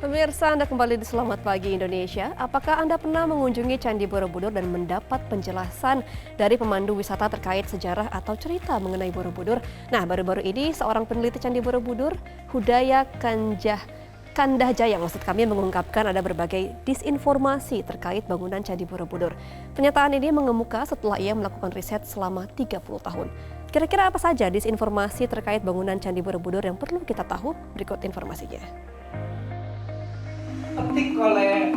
Pemirsa, Anda kembali di Selamat Pagi Indonesia. Apakah Anda pernah mengunjungi Candi Borobudur dan mendapat penjelasan dari pemandu wisata terkait sejarah atau cerita mengenai Borobudur? Nah, baru-baru ini seorang peneliti Candi Borobudur, Hudaya Kandahjaya, maksud kami, mengungkapkan ada berbagai disinformasi terkait bangunan Candi Borobudur. Pernyataan ini mengemuka setelah ia melakukan riset selama 30 tahun. Kira-kira apa saja disinformasi terkait bangunan Candi Borobudur yang perlu kita tahu? Berikut informasinya. Oleh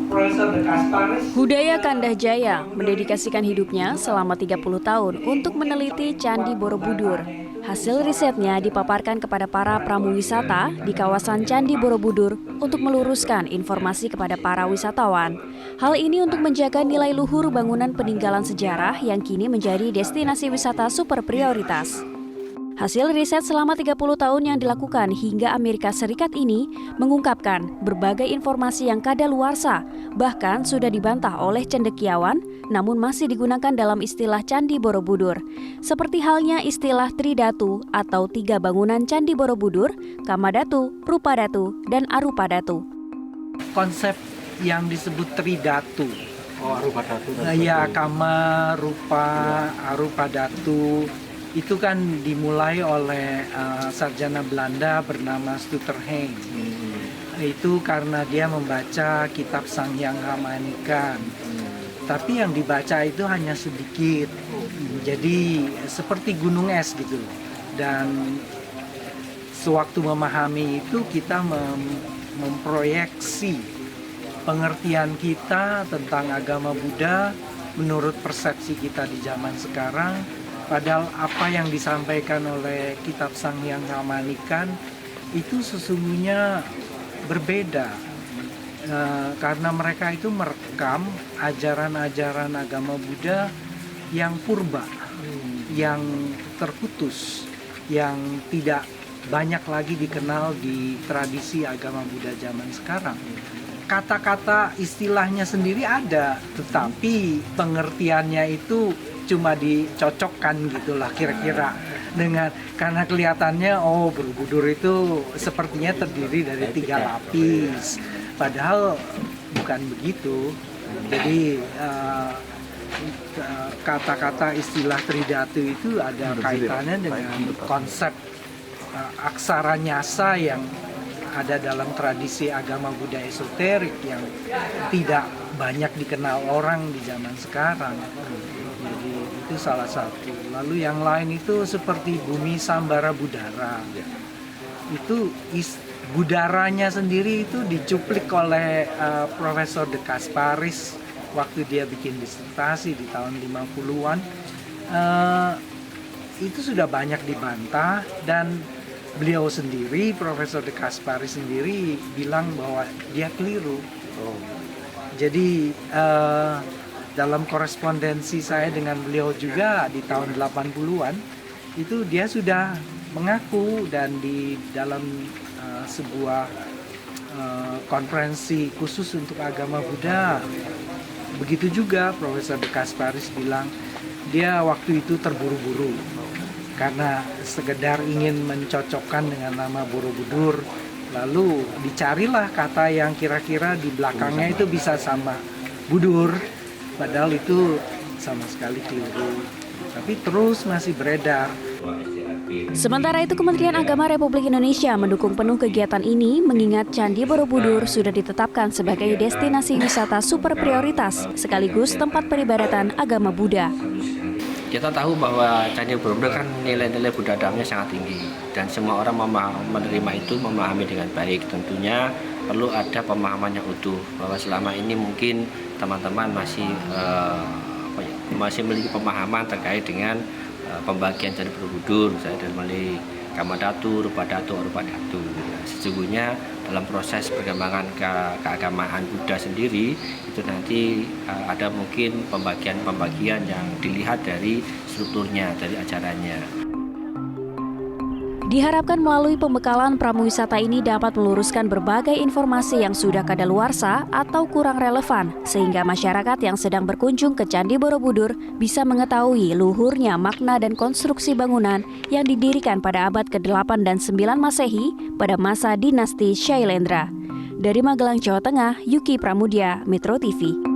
Profesor De Kasparis. Hudaya Kandahjaya mendedikasikan hidupnya selama 30 tahun untuk meneliti Candi Borobudur. Hasil risetnya dipaparkan kepada para pramuwisata di kawasan Candi Borobudur untuk meluruskan informasi kepada para wisatawan. Hal ini untuk menjaga nilai luhur bangunan peninggalan sejarah yang kini menjadi destinasi wisata super prioritas. Hasil riset selama 30 tahun yang dilakukan hingga Amerika Serikat ini mengungkapkan berbagai informasi yang kadaluarsa, bahkan sudah dibantah oleh cendekiawan, namun masih digunakan dalam istilah Candi Borobudur. Seperti halnya istilah Tridatu atau 3 bangunan Candi Borobudur, Kamadatu, Rupadatu, dan Arupadatu. Konsep yang disebut Tridatu. Arupadatu. Ya, Kama, Rupa, Arupadatu. Itu kan dimulai oleh sarjana Belanda bernama Stutterheim. Itu karena dia membaca kitab Sang Hyang Ramanikan. Tapi yang dibaca itu hanya sedikit. Jadi seperti gunung es gitu. Dan sewaktu memahami itu kita memproyeksi pengertian kita tentang agama Buddha menurut persepsi kita di zaman sekarang. Padahal apa yang disampaikan oleh kitab Sang Hyang Ramanikan itu sesungguhnya berbeda. Karena mereka itu merekam ajaran-ajaran agama Buddha yang purba, yang terputus, yang tidak banyak lagi dikenal di tradisi agama Buddha zaman sekarang. Kata-kata istilahnya sendiri ada, tetapi pengertiannya itu cuma dicocokkan gitulah kira-kira dengan, karena kelihatannya Borobudur itu sepertinya terdiri dari 3 lapis, padahal bukan begitu. Jadi kata-kata istilah Tridatu itu ada kaitannya dengan konsep aksara nyasa yang ada dalam tradisi agama Buddha esoterik yang tidak banyak dikenal orang di zaman sekarang. Jadi itu salah satu. Lalu yang lain itu seperti bumi Sambara Budara. Itu budaranya sendiri itu dicuplik oleh Profesor De Kasparis waktu dia bikin disertasi di tahun 50-an. Itu sudah banyak dibantah dan beliau sendiri, Profesor De Kasparis sendiri bilang bahwa dia keliru. Jadi dalam korespondensi saya dengan beliau juga di tahun 80-an, itu dia sudah mengaku, dan di dalam sebuah konferensi khusus untuk agama Buddha, begitu juga Profesor De Kasparis bilang dia waktu itu terburu-buru karena sekedar ingin mencocokkan dengan nama Borobudur, lalu dicarilah kata yang kira-kira di belakangnya itu bisa sama Budur, padahal itu sama sekali keliru, tapi terus masih beredar. Sementara itu, Kementerian Agama Republik Indonesia mendukung penuh kegiatan ini, mengingat Candi Borobudur sudah ditetapkan sebagai destinasi wisata super prioritas sekaligus tempat peribadatan agama Buddha. Kita tahu bahwa Candi Borobudur kan nilai-nilai Buddha dalamnya sangat tinggi, dan semua orang menerima itu, memahami dengan baik. Tentunya perlu ada pemahaman yang utuh, bahwa selama ini mungkin teman-teman masih memiliki pemahaman terkait dengan pembagian Candi Borobudur, misalnya dari Kamadatu, Rupadatu, Arupadatu. Sesungguhnya dalam proses perkembangan keagamaan Buddha sendiri itu nanti ada mungkin pembagian yang dilihat dari strukturnya, dari ajarannya. Diharapkan melalui pembekalan pramuwisata ini dapat meluruskan berbagai informasi yang sudah kadaluarsa atau kurang relevan, sehingga masyarakat yang sedang berkunjung ke Candi Borobudur bisa mengetahui luhurnya makna dan konstruksi bangunan yang didirikan pada abad ke-8 dan 9 Masehi pada masa dinasti Shailendra. Dari Magelang, Jawa Tengah, Yuki Pramudia, Metro TV.